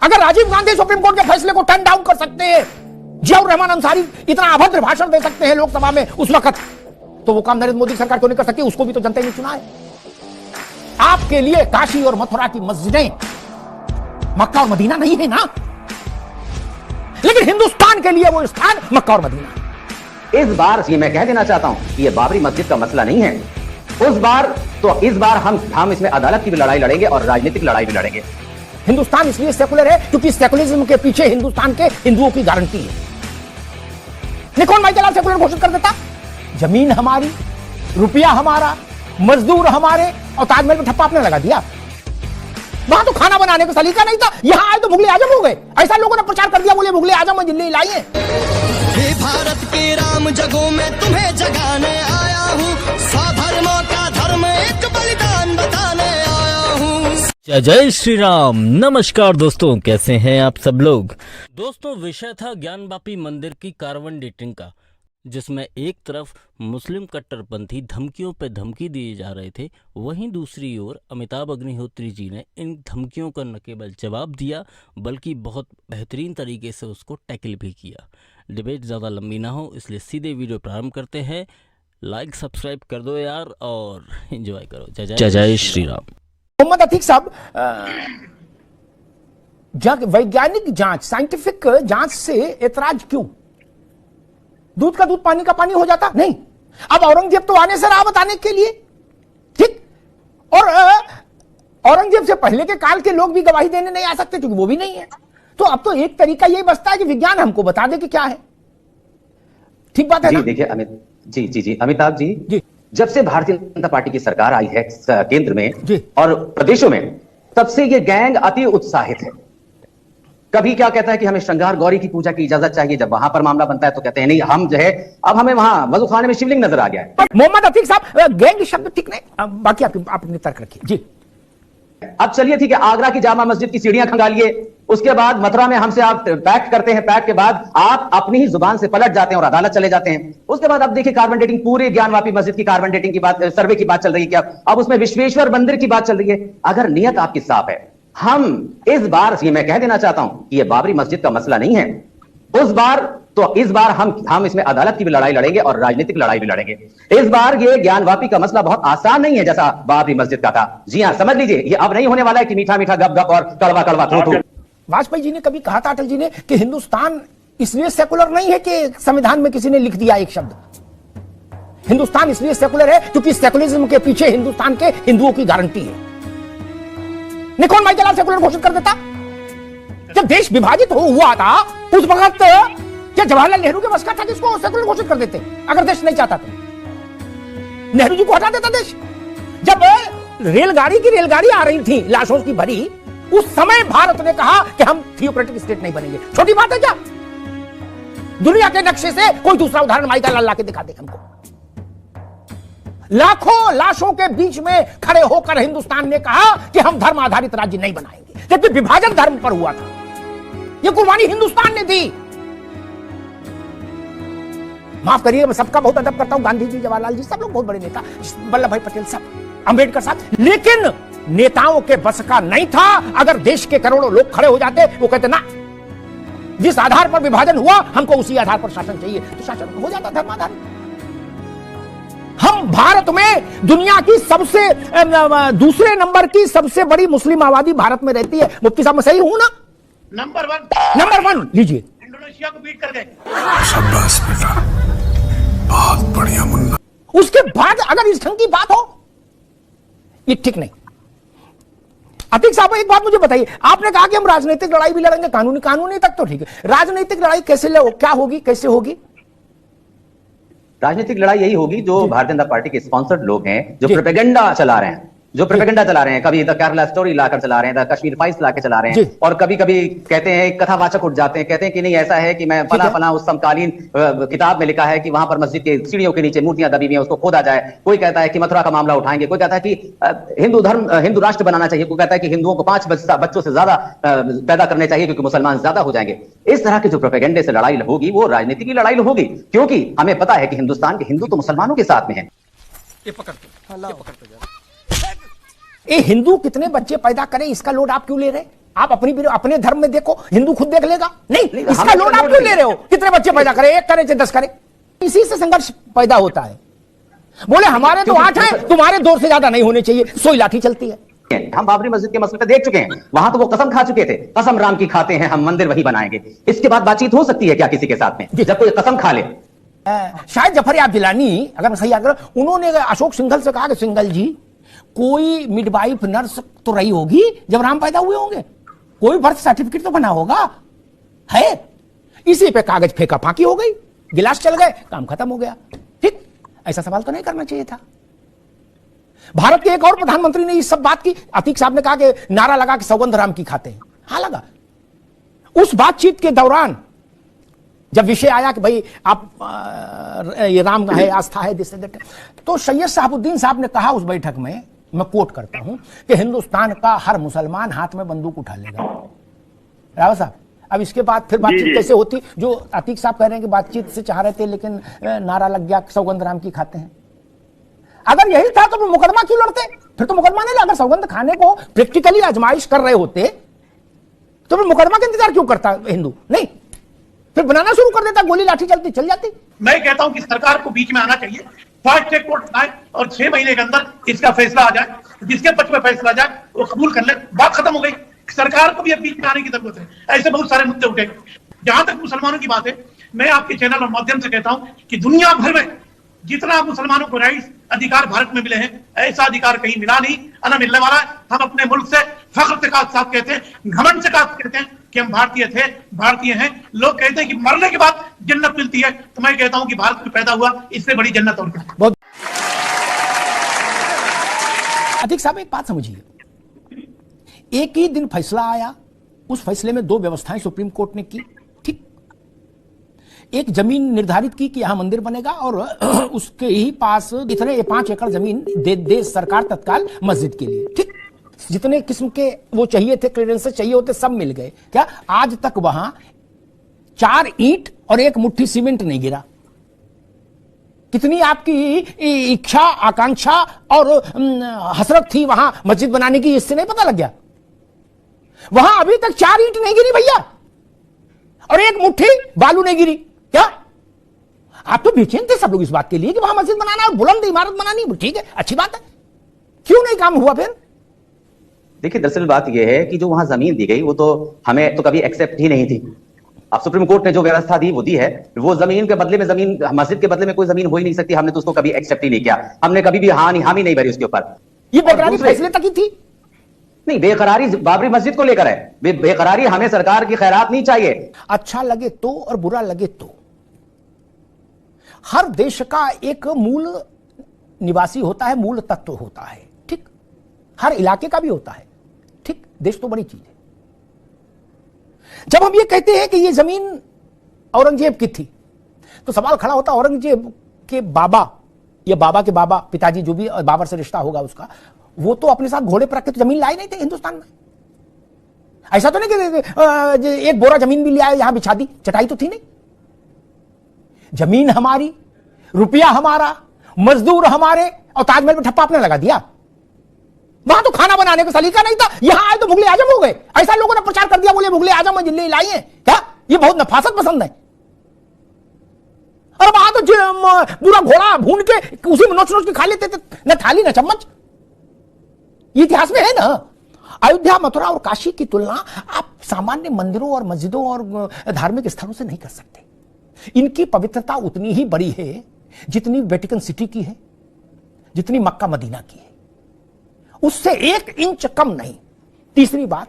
अगर Rajiv Gandhi supreme court के फैसले को टर्न डाउन कर सकते हैं, जियाउर रहमान अंसारी इतना अभद्र भाषण दे सकते हैं लोकसभा में उस वक्त, तो वो काम नरेंद्र मोदी सरकार क्यों नहीं कर सकती? उसको भी तो जनता ने चुना है। आपके लिए काशी और मथुरा की मस्जिदें मक्का और मदीना नहीं है ना, लेकिन हिंदुस्तान के लिए वो स्थान मक्का और मदीना है। इस बार ये मैं कह देना चाहता हूं कि ये बाबरी मस्जिद का मसला नहीं है। इस बार हम इसमें अदालत की भी लड़ाई लड़ेंगे और राजनीतिक लड़ाई भी लड़ेंगे। हिंदुस्तान इसलिए सेकुलर है क्योंकि सेकुलरिज्म के पीछे हिंदुस्तान के हिंदुओं की गारंटी है। निकोन माइकल सेकुलर घोषित कर देता, जमीन हमारी, रुपया हमारा, मजदूर हमारे, और ताजमहल में ठप्पा आपने लगा दिया। वहां तो खाना बनाने का सलीका नहीं था, यहां आए तो मुगले आजम हो गए। ऐसा लोगों ने प्रचार कर दिया, बोले मुगले आजम दिल्ली लाई है। भारत के राम जगों में तुम्हें जगाने आया हूँ, स्वधर्मों का धर्म एक बलिदान बताने आया हूँ। जय श्री राम। नमस्कार दोस्तों, कैसे हैं आप सब लोग। दोस्तों, विषय था ज्ञानवापी मंदिर की कार्बन डेटिंग का, जिसमें एक तरफ मुस्लिम कट्टरपंथी धमकियों पे धमकी दिए जा रहे थे, वहीं दूसरी ओर अमिताभ अग्निहोत्री जी ने इन धमकियों का न केवल जवाब दिया बल्कि बहुत बेहतरीन तरीके से उसको टैकल भी किया। डिबेट ज़्यादा लंबी ना हो इसलिए सीधे वीडियो प्रारंभ करते हैं। लाइक सब्सक्राइब कर दो यार और एंजॉय करो। जय श्री राम। मोहम्मद अतीक साहब, वैज्ञानिक जांच, साइंटिफिक जांच से ऐतराज क्यों? दूध का दूध पानी का पानी हो जाता नहीं। अब औरंगजेब तो आने से रहा बताने के लिए, ठीक, और औरंगजेब से पहले के काल के लोग भी गवाही देने नहीं आ सकते क्योंकि वो भी नहीं है। तो अब तो एक तरीका यही बचता है कि विज्ञान हमको बता दे कि क्या है। ठीक बात है जी, ना? देखिए अमिताभ जी, जब से भारतीय जनता पार्टी की सरकार आई है केंद्र में और प्रदेशों में, तब से ये गैंग अति उत्साहित है। कभी क्या कहता है कि हमें श्रृंगार गौरी की पूजा की इजाजत चाहिए, जब वहां पर मामला बनता है तो कहते हैं नहीं, हम जो है अब हमें वहां वजू खाने में शिवलिंग नजर आ गया है। मोहम्मद अतीक साहब, गैंग शब्द ठीक नहीं, बाकी आप अपने तर्क रखिए जी। अब चलिए ठीक है, आगरा की जामा मस्जिद की सीढ़ियां खंगालिए, उसके बाद मथुरा में हमसे आप पैक्ट करते हैं, पैक्ट के बाद आप अपनी ही जुबान से पलट जाते हैं और अदालत चले जाते हैं। उसके बाद अब देखिए कार्बन डेटिंग, पूरे ज्ञानवापी मस्जिद की कार्बन डेटिंग की बात, सर्वे की बात चल रही है, क्या अब उसमें विश्वेश्वर मंदिर की बात चल रही है। अगर नियत आपकी साफ है, हम इस बार ये मैं कह देना चाहता हूं कि यह बाबरी मस्जिद का मसला नहीं है। इस बार हम इसमें अदालत की भी लड़ाई लड़ेंगे और राजनीतिक लड़ाई भी लड़ेंगे। इस बार ये ज्ञानवापी का मसला बहुत आसान नहीं है जैसा बाबरी मस्जिद का था। जी हां, समझ लीजिए, ये अब नहीं होने वाला है कि मीठा मीठा गप गप और कड़वा कड़वा थू थू। वाजपेयी जी ने कभी कहा था, अटल जी ने, कि हिंदुस्तान इसलिए सेकुलर नहीं है कि संविधान में किसी ने लिख दिया एक शब्द। हिंदुस्तान इसलिए सेकुलर है क्योंकि सेकुलरिज्म के पीछे हिंदुस्तान के हिंदुओं की गारंटी है। निकोन माइकल सेकुलर घोषित कर देता। जब देश विभाजित हुआ था उस वक्त क्या जवाहरलाल नेहरू के बस का था जिसको सेकुलर घोषित कर देते? अगर देश नहीं चाहता तो नेहरू जी को हटा देता देश। जब रेलगाड़ी आ रही थी लाशों की भरी, उस समय भारत ने कहा कि हम थियोक्रेटिक स्टेट नहीं बनेंगे। छोटी बात है क्या? दुनिया के नक्शे से कोई दूसरा उदाहरण माइकल ला के दिखा दे हमको। लाखों लाशों के बीच में खड़े होकर हिंदुस्तान ने कहा कि हम धर्म आधारित राज्य नहीं बनाएंगे, जबकि विभाजन धर्म पर हुआ था। यह कुर्बानी हिंदुस्तान ने दी। माफ करिए, मैं सबका बहुत अदब करता हूं, गांधी जी, जवाहरलाल जी, सब लोग बहुत बड़े नेता, वल्लभ भाई पटेल, सब, अंबेडकर साहब, लेकिन नेताओं के बस का नहीं था। अगर देश के करोड़ों लोग खड़े हो जाते, वो कहते ना, जिस आधार पर विभाजन हुआ हमको उसी आधार पर शासन चाहिए, तो शासन हो जाता धर्म आधारित। हम भारत में दुनिया की सबसे दूसरे नंबर की सबसे बड़ी मुस्लिम आबादी भारत में रहती है। मुफ्ती साहब, मैं सही हूं ना? नंबर वन लीजिए, इंडोनेशिया को बीट कर गए। शाबाश बेटा, बहुत बढ़िया मुन्ना। उसके बाद अगर इस ढंग की बात हो, ये ठीक नहीं। अतीक साहब, एक बात मुझे बताइए, आपने कहा कि हम राजनीतिक लड़ाई भी लड़ेंगे, कानूनी तक तो ठीक है, राजनीतिक लड़ाई क्या होगी, कैसे होगी? राजनीतिक लड़ाई यही होगी जो भारतीय जनता पार्टी के स्पॉन्सर्ड लोग हैं, जो प्रोपेगेंडा चला रहे हैं, कभी द केरला स्टोरी लाकर चला रहे हैं, द कश्मीर फाइल्स लाकर चला रहे हैं, और कभी कभी कहते हैं, कथावाचक उठ जाते हैं, कहते हैं कि नहीं ऐसा है कि मैं फला उस समकालीन किताब में लिखा है कि वहां पर मस्जिद के सीढ़ियों के नीचे मूर्तियां दबी हुई हैं, उसको खोदा जाए। कोई कहता है कि मथुरा का मामला उठाएंगे, कोई कहता है कि हिंदू राष्ट्र बनाना चाहिए, कोई कहता है कि हिंदुओं को 5 बच्चों से ज्यादा पैदा करने चाहिए क्योंकि मुसलमान ज्यादा हो जाएंगे। इस तरह के जो प्रोपेगेंडे से लड़ाई होगी वो राजनीति की लड़ाई होगी, क्योंकि हमें पता है कि हिंदुस्तान के हिंदू तो मुसलमानों के साथ में है। ये हिंदू कितने बच्चे पैदा करें इसका लोड आप क्यों ले रहे? आप अपने धर्म में देखो, हिंदू खुद देख लेगा। नहीं, इसका लोड आप क्यों ले रहे हो? कितने बच्चे पैदा करें, 1 करे चाहे 10 करे, इसी से संघर्ष पैदा होता है। बोले हमारे तो 8 हैं, तुम्हारे 2 से ज्यादा नहीं होने चाहिए, सोई लाठी चलती है। हम बाबरी मस्जिद के मसले पे देख चुके हैं, वहां तो वो कसम खा चुके थे, कसम राम की खाते हैं, हम मंदिर वही बनाएंगे। इसके बाद बातचीत हो सकती है क्या किसी के साथ में, जब कोई कसम खा ले? शायद जफर याब जिलानी, अगर मैं सही याद करूं, उन्होंने अशोक सिंघल से कहा कि सिंघल जी, कोई मिडवाइफ नर्स तो रही होगी जब राम पैदा हुए होंगे, कोई बर्थ सर्टिफिकेट तो बना होगा, है? इसी पे कागज फेंका फाकी हो गई, गिलास चल गए, काम खत्म हो गया। ठीक, ऐसा सवाल तो नहीं करना चाहिए था। भारत के एक और प्रधानमंत्री ने इस सब बात की, अतीक साहब ने कहा कि नारा लगा कि सौगंध राम की खाते हैं। हाँ लगा। उस बातचीत के दौरान जब विषय आया कि भाई आप ये राम है, आस्था है, दिस दैट, तो सैयद साहबुद्दीन साहब ने कहा उस बैठक में, मैं कोट करता हूं, कि हिंदुस्तान का हर मुसलमान हाथ में बंदूक उठा लेगा। रावत साहब, अब इसके बाद फिर बातचीत कैसे होती? जो अतीक साहब कह रहे हैं कि बातचीत से चाह रहे थे लेकिन नारा लग गया सौगंध राम की खाते हैं। अगर यही था तो मुकदमा क्यों लड़ते? फिर तो मुकदमा नहीं, अगर सौगंध खाने को प्रैक्टिकली आजमाइश कर रहे होते तो फिर मुकदमा का इंतजार क्यों करता हिंदू? नहीं, फिर बनाना शुरू कर देता, गोली लाठी चलती चल जाती। मैं कहता हूं कि सरकार को बीच में आना चाहिए, फास्ट ट्रैक कोर्ट बनाए और 6 महीने के अंदर इसका फैसला आ जाए, जिसके पक्ष में फैसला आ जाए वो कबूल कर ले, बात खत्म हो गई। सरकार को भी अब बीच में आने की जरूरत है, ऐसे बहुत सारे मुद्दे उठेंगे। जहां तक मुसलमानों की बात है, मैं आपके चैनल और माध्यम से कहता हूं कि दुनिया भर में जितना मुसलमानों को राइट्स अधिकार भारत में मिले हैं, ऐसा अधिकार कहीं मिला नहीं, न मिलने वाला है। हम अपने मुल्क से फख्र के साथ कहते हैं, घमंड से कहते हैं कि हम भारतीय थे, भारतीय हैं। लोग कहते हैं कि मरने के बाद जन्नत मिलती है, तो मैं कहता हूं कि भारत में पैदा हुआ इससे बड़ी जन्नत और क्या। बहुत अतीक साहब, एक बात समझिए, एक ही दिन फैसला आया, उस फैसले में 2 व्यवस्थाएं सुप्रीम कोर्ट ने की। ठीक, एक जमीन निर्धारित की कि यहां मंदिर बनेगा और उसके ही पास इतने 5 एकड़ जमीन दे सरकार तत्काल मस्जिद के लिए। ठीक, जितने किस्म के वो चाहिए थे, क्लियरेंसेस चाहिए होते, सब मिल गए। क्या आज तक वहां 4 ईंट और 1 मुट्ठी सीमेंट नहीं गिरा? कितनी आपकी इच्छा, आकांक्षा और हसरत थी वहां मस्जिद बनाने की, इससे नहीं पता लग गया? वहां अभी तक 4 ईंट नहीं गिरी भैया, और 1 मुट्ठी बालू नहीं गिरी। क्या आप तो बेचैन थे सब लोग इस बात के लिए कि वहां मस्जिद बनाना है, बुलंद इमारत बनानी? ठीक है, अच्छी बात है, क्यों नहीं काम हुआ फिर? देखिए, दरअसल बात यह है कि जो वहां जमीन दी गई वो तो हमें तो कभी एक्सेप्ट ही नहीं थी। अब सुप्रीम कोर्ट ने जो व्यवस्था दी वो दी है, वो जमीन के बदले में, जमीन मस्जिद के बदले में कोई जमीन हो ही नहीं सकती। हमने तो उसको कभी एक्सेप्ट ही नहीं किया, हमने कभी भी हामी नहीं भरी उसके ऊपर। ये बेकरारी फैसले तक ही थी। नहीं, बेकरारी बाबरी मस्जिद को लेकर है, बेकरारी हमें सरकार की खैरात नहीं चाहिए। अच्छा लगे तो और बुरा लगे तो, हर देश का एक मूल निवासी होता है, मूल तत्व होता है। ठीक, हर इलाके का भी होता है। ठीक, देश तो बड़ी चीज है। जब हम ये कहते हैं कि ये जमीन औरंगजेब की थी, तो सवाल खड़ा होता, औरंगजेब के बाबा या बाबा के बाबा, पिताजी जो भी बाबर से रिश्ता होगा उसका, वो तो अपने साथ घोड़े पर रख के तो जमीन लाए नहीं थे हिंदुस्तान में। ऐसा तो नहीं कि 1 बोरा जमीन भी ले आए, यहां बिछा दी, चटाई तो थी नहीं। जमीन हमारी, रुपया हमारा, मजदूर हमारे, और ताजमहल में ठप्पा आपने लगा दिया। वहां तो खाना बनाने का सलीका नहीं था, यहां आए तो मुगले आजम हो गए। ऐसा लोगों ने प्रचार कर दिया, बोले मुगले आजम जिले लाई है। क्या ये बहुत नफासत पसंद है? और वहां तो पूरा घोड़ा भून के उसी में नोच नोच के खा लेते थे, न थाली न चम्मच। ये इतिहास में है ना। अयोध्या, मथुरा और काशी की तुलना आप सामान्य मंदिरों और मस्जिदों और धार्मिक स्थलों से नहीं कर सकते। इनकी पवित्रता उतनी ही बड़ी है जितनी वेटिकन सिटी की है, जितनी मक्का मदीना की है, उससे 1 इंच कम नहीं। तीसरी बात,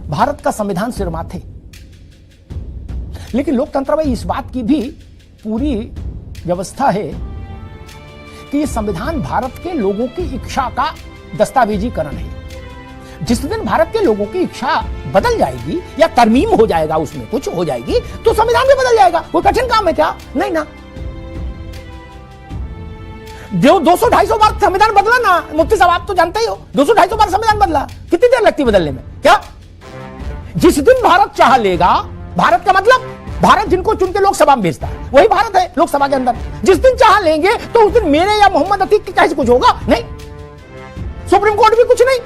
भारत का संविधान सिरमाथे, लेकिन लोकतंत्र में इस बात की भी पूरी व्यवस्था है कि यह संविधान भारत के लोगों की इच्छा का दस्तावेजीकरण है। जिस दिन भारत के लोगों की इच्छा बदल जाएगी या तरमीम हो जाएगा, उसमें कुछ हो जाएगी, तो संविधान भी बदल जाएगा। कोई कठिन काम है क्या? नहीं ना। 200-250 बार संविधान बदला ना मुफ्ती साहब, आप तो जानते ही हो, 200-250 बार संविधान बदला। कितनी देर लगती बदलने में? क्या जिस दिन भारत चाह लेगा, भारत का मतलब भारत जिनको चुन के लोकसभा में भेजता है, वही भारत है लोकसभा के अंदर। जिस दिन चाह लेंगे तो उस दिन मेरे या मोहम्मद अतीक के कैसे कुछ होगा? नहीं। सुप्रीम कोर्ट भी कुछ नहीं।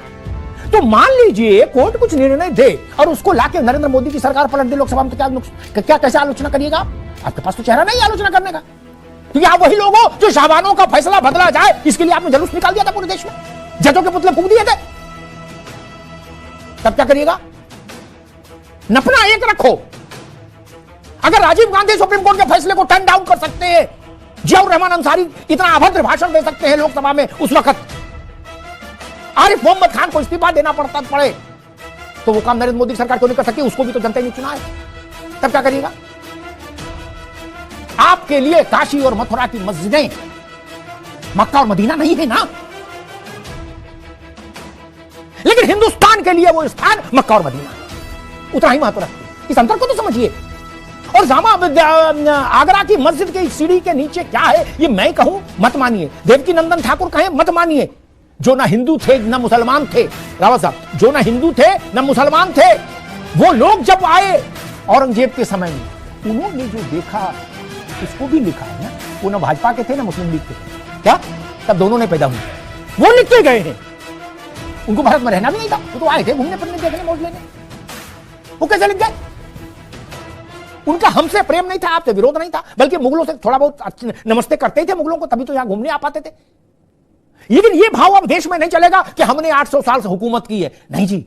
तो मान लीजिए कोर्ट कुछ निर्णय दे और उसको लाके नरेंद्र मोदी की सरकार पलट दे लोकसभा में, तो क्या कैसे आलोचना करिएगा? आपके पास तो चेहरा नहीं आलोचना करने का, क्योंकि आप वही लोग हो जो शाहबानों का फैसला बदला जाए इसके लिए आपने जुलूस निकाल दिया था पूरे देश में, जजों के पुतले फूंक दिए थे। तब क्या करिएगा? नपना एक रखो। अगर राजीव गांधी सुप्रीम कोर्ट के फैसले को टर्न डाउन कर सकते हैं, जियाउर रहमान अंसारी इतना अभद्र भाषण दे सकते हैं लोकसभा में उस वक्त, आरिफ मोहम्मद खान को इस्तीफा देना पड़े, तो वो काम नरेंद्र मोदी सरकार क्यों नहीं कर सकती? उसको भी तो जनता ने चुना है। तब क्या करिएगा? आपके लिए काशी और मथुरा की मस्जिदें मक्का और मदीना नहीं है ना, लेकिन हिंदुस्तान के लिए वो स्थान मक्का और मदीना है, उतना ही महत्व रखती है। इस अंतर को तो समझिए। और जामा आगरा की मस्जिद की सीढ़ी के नीचे क्या है ये मैं कहूं मत मानिए, देवकी नंदन ठाकुर कहें मत मानिए। जो ना हिंदू थे ना मुसलमान थे, रावत साहब, जो ना हिंदू थे ना मुसलमान थे, वो लोग जब आए औरंगजेब के समय में, उन्होंने जो देखा उसको भी लिखा है ना। वो ना भाजपा के थे ना मुस्लिम लीग के थे, क्या तब दोनों ने पैदा हुए, वो लिख के गए हैं। उनको भारत में रहना भी नहीं था, वो तो आए थे घूमने फिरने देखने मौज लेने। वो कैसे लिख गए? उनका हमसे प्रेम नहीं था, आपसे विरोध नहीं था, बल्कि मुगलों से थोड़ा बहुत नमस्ते करते थे मुगलों को, तभी तो यहां घूमने आ पाते थे। लेकिन ये भाव अब देश में नहीं चलेगा कि हमने 800 साल से हुकूमत की है। नहीं जी,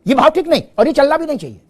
ये भाव ठीक नहीं, और ये चलना भी नहीं चाहिए।